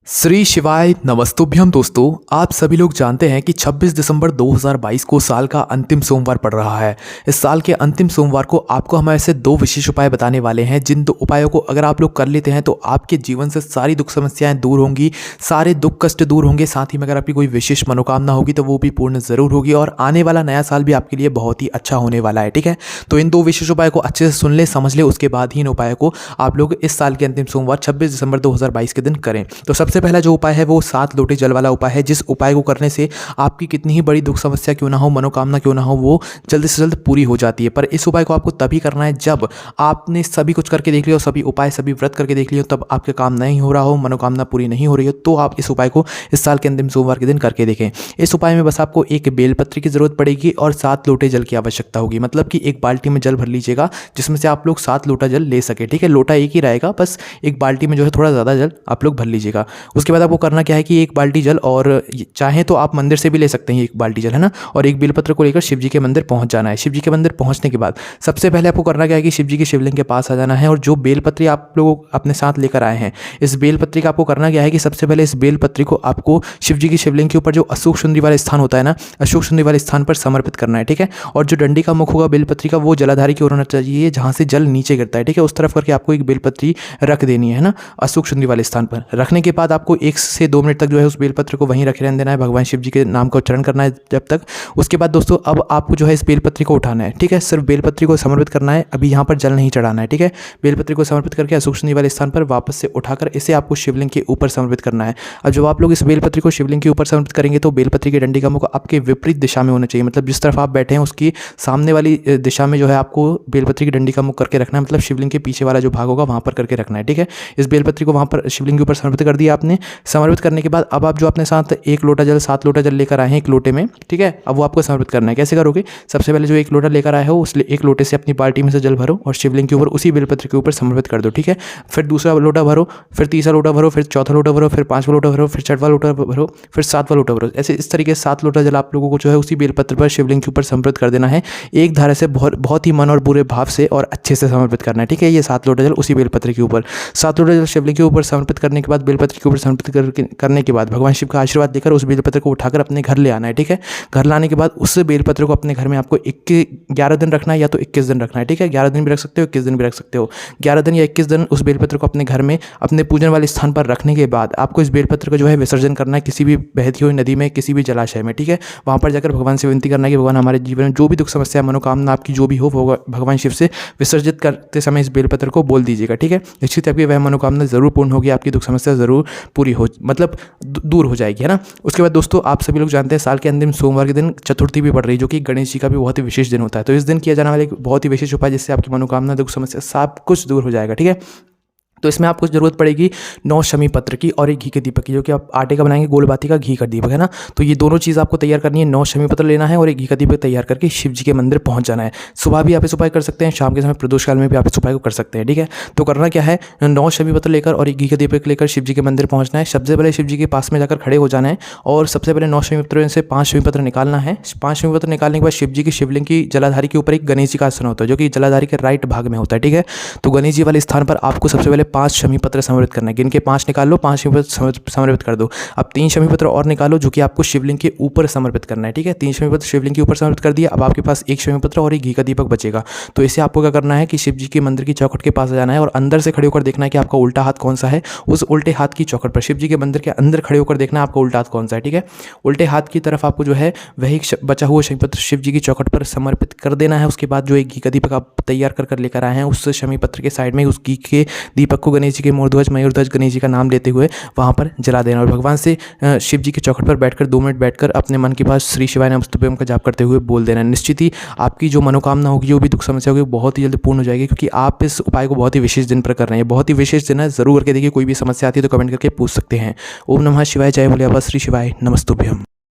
श्री शिवाय नमस्तुभ्यम। दोस्तों, आप सभी लोग जानते हैं कि 26 दिसंबर 2022 को साल का अंतिम सोमवार पड़ रहा है। इस साल के अंतिम सोमवार को आपको हम ऐसे दो विशेष उपाय बताने वाले हैं, जिन दो उपायों को अगर आप लोग कर लेते हैं तो आपके जीवन से सारी दुख समस्याएं दूर होंगी, सारे दुख कष्ट दूर होंगे। साथ ही में अगर आपकी कोई विशेष मनोकामना होगी तो वो भी पूर्ण जरूर होगी और आने वाला नया साल भी आपके लिए बहुत ही अच्छा होने वाला है। ठीक है, तो इन दो विशेष उपायों को अच्छे से सुन ले, समझ ले, उसके बाद ही इन उपायों को आप लोग इस साल के अंतिम सोमवार 26 दिसंबर 2022 के दिन करें। तो सबसे पहला जो उपाय है वो 7 लोटे जल वाला उपाय है, जिस उपाय को करने से आपकी कितनी ही बड़ी दुख समस्या क्यों ना हो, मनोकामना क्यों ना हो, वो जल्द से जल्द पूरी हो जाती है। पर इस उपाय को आपको तभी करना है जब आपने सभी कुछ करके देख लिया हो, सभी उपाय सभी व्रत करके देख लिया हो, तब आपके काम नहीं हो रहा हो, मनोकामना पूरी नहीं हो रही हो, तो आप इस उपाय को इस साल के अंतिम सोमवार के दिन करके देखें। इस उपाय में बस आपको एक बेलपत्र की जरूरत पड़ेगी और 7 लोटे जल की आवश्यकता होगी। मतलब कि एक बाल्टी में जल भर लीजिएगा जिसमें से आप लोग 7 लोटा जल ले सके। ठीक है, लोटा एक ही रहेगा, बस एक बाल्टी में जो है थोड़ा ज़्यादा जल आप लोग भर लीजिएगा। उसके बाद आपको करना क्या है कि एक बाल्टी जल, और चाहें तो आप मंदिर से भी ले सकते हैं एक बाल्टी जल, है ना, और एक बेलपत्र को लेकर शिव जी के मंदिर पहुंच जाना है। शिव जी के मंदिर पहुंचने के बाद सबसे पहले आपको करना क्या है कि शिव जी के शिवलिंग के पास आ जाना है और जो बेलपत्री आप लोग अपने साथ लेकर आए हैं, इस बेलपत्री का आपको करना क्या है कि सबसे पहले इस बेलपत्री को आपको शिव जी की शिवलिंग के ऊपर जो अशोक सुंदरी वाला स्थान होता है ना, अशोक सुंदरी वाले स्थान पर समर्पित करना है। ठीक है, और जो डंडी का मुख होगा बेलपत्री का, वो जलाधारी की ओर होना चाहिए जहां से जल नीचे गिरता है। ठीक है, उस तरफ करके आपको एक बेलपत्री रख देनी है ना, अशोक सुंदरी वाले स्थान पर। रखने के बाद आपको 1 से 2 मिनट तक जो है उस बेलपत्र को वहीं रखे रहने देना है, भगवान शिव जी के नाम का उच्चारण करना है जब तक। उसके बाद दोस्तों अब आपको जो है इस बेलपत्री को उठाना है। ठीक है, सिर्फ बेलपत्री को समर्पित करना है, अभी यहाँ पर जल नहीं चढ़ाना है। ठीक है, बेलपत्री को समर्पित करके अशोक सुंदरी वाले स्थान पर वापस से उठाकर इसे आपको शिवलिंग के ऊपर समर्पित करना है। अब जब आप लोग इस बेलपत्री को शिवलिंग के ऊपर समर्पित करेंगे तो बेलपत्री की डंडी का मुख आपके विपरीत दिशा में होना चाहिए। मतलब जिस तरफ आप बैठे हैं उसकी सामने वाली दिशा में जो है आपको बेलपत्री की डंडी का मुख करके रखना है। मतलब शिवलिंग के पीछे वाला जो भाग होगा वहाँ पर करके रखना है। ठीक है, इस बेलपत्री को वहाँ पर शिवलिंग के ऊपर समर्पित कर दिया आपने। समर्पित करने के बाद अब आप जो अपने साथ 1 लोटा जल 7 लोटा जल लेकर आए हैं एक लोटे में, ठीक है, अब वो आपको समर्पित करना है। कैसे करोगे? सबसे पहले जो 1 लोटा लेकर आए हो उस 1 लोटे से अपनी बाल्टी में से जल भरो और शिवलिंग के ऊपर उसी बेलपत्र के ऊपर समर्पित कर दो। ठीक है, फिर दूसरा लोटा भरो, फिर तीसरा लोटा भरो, फिर चौथा लोटा भरो, फिर 5वां लोटा भरो, फिर 6वां लोटा भरो, फिर 7वां लोटा भरो। ऐसे इस तरीके से 7 लोटा जल आप लोगों को जो है उसी बेलपत्र पर शिवलिंग के ऊपर समर्पित कर देना है। एक धारा से बहुत ही मन और पूरे भाव से और अच्छे से समर्पित करना है। ठीक है, ये 7 लोटा जल उसी बेलपत्र के ऊपर, 7 लोटा जल शिवलिंग के ऊपर समर्पित करने के बाद, बेलपत्र के ऊपर समर्पित करने के बाद भगवान शिव का आशीर्वाद लेकर उस बेलपत्र को उठाकर अपने घर ले आना है। ठीक है, घर लाने के बाद उस बेलपत्र को अपने घर में आपको 11 दिन रखना है या तो 21 दिन रखना है। ठीक है, 11 दिन भी रख सकते हो, 21 दिन भी रख सकते हो। 11 दिन या 21 दिन उस बेलपत्र को अपने घर में अपने पूजन वाले स्थान पर रखने के बाद आपको इस बेलपत्र को जो है विसर्जन करना है किसी भी बहती हुई नदी में, किसी भी जलाशय में। ठीक है, वहाँ पर जाकर भगवान से विनती करना है कि भगवान हमारे जीवन में जो भी दुख समस्या मनोकामना आपकी जो भी हो वो भगवान शिव से विसर्जित करते समय इस बेलपत्र को बोल दीजिएगा। ठीक है, निश्चित आपकी वह मनोकामना जरूर पूर्ण होगी, आपकी दुख समस्या जरूर पूरी हो मतलब दूर हो जाएगी, है ना। उसके बाद दोस्तों आप सभी लोग जानते हैं साल के अंतिम सोमवार के दिन चतुर्थी भी पड़ रही है, जो कि गणेश जी का भी बहुत ही विशेष दिन होता है। तो इस दिन किया जाने वाला एक बहुत ही विशेष उपाय जिससे आपकी मनोकामना दुख समस्या सब कुछ दूर हो जाएगा। ठीक है, तो इसमें आपको जरूरत पड़ेगी 9 शमी पत्र की और 1 घी के दीपक की, जो कि आप आटे का बनाएंगे, गोल बाती का घी का दीपक, है ना। तो ये दोनों चीज़ आपको तैयार करनी है। 9 शमी पत्र लेना है और 1 घी का दीपक तैयार करके शिव जी के मंदिर पहुंच जाना है। सुबह भी आप इस उपाय कर सकते हैं, शाम के समय प्रदोष काल में भी आप इस उपाय को कर सकते हैं। ठीक है, तो करना क्या है, 9 शमी पत्र लेकर और 1 घी का दीपक लेकर शिव जी के मंदिर पहुंचना है। सबसे पहले शिव जी के पास में जाकर खड़े हो जाना है और सबसे पहले 9 शमी पत्रों से 5 शमी पत्र निकालना है। 5 शमी पत्र निकालने के बाद शिव जी की शिवलिंग की जलाधारी के ऊपर एक गणेश जी का आसन होता है, जो कि जलाधारी के राइट भाग में होता है। ठीक है, तो गणेश जी वाले स्थान पर आपको सबसे पहले 5 शमी पत्र समर्पित करना है। गिन के 5 निकाल लो, 5 शमी पत्र समर्पित कर दो। अब 3 शमी पत्र और निकालो, जो कि आपको शिवलिंग के ऊपर समर्पित करना है। ठीक है, 3 शमी पत्र शिवलिंग के ऊपर समर्पित कर दिया। अब आपके पास 1 शमी पत्र और 1 घी का दीपक बचेगा। तो इसे आपको क्या करना है कि शिव जी के मंदिर की चौखट के पास जाना है और अंदर से खड़े होकर देखना है कि आपका उल्टा हाथ कौन सा है। उस उल्टे हाथ की चौखट पर शिव जी के मंदिर के अंदर खड़े होकर देखना है आपका उल्टा हाथ कौन सा है। ठीक है, उल्टे हाथ की तरफ आपको जो है वही बचा हुआ शमी पत्र शिव जी की चौखट पर समर्पित कर देना है। उसके बाद जो 1 घी का दीपक आप तैयार कर लेकर आए हैं, उस शमी पत्र के साइड में उस घी के दीपक को गणेश जी के मोरध्वज मयूरध्वज गणेश जी का नाम लेते हुए वहाँ पर जला देना और भगवान से शिव जी के चौखट पर बैठकर 2 मिनट बैठकर अपने मन के पास श्री शिवाय नमस्तुभ्यम का जाप करते हुए बोल देना। निश्चित ही आपकी जो मनोकामना होगी, जो भी दुख समस्या होगी, बहुत ही जल्द पूर्ण हो जाएगी, क्योंकि आप इस उपाय को बहुत ही विशेष दिन पर कर रहे हैं। बहुत ही विशेष दिन है, जरूर करके देखिए। कोई भी समस्या आती है तो कमेंट करके पूछ सकते हैं। ओम नमः शिवाय, जय भोले बाबा, श्री शिवाय नमस्तुभ्यम।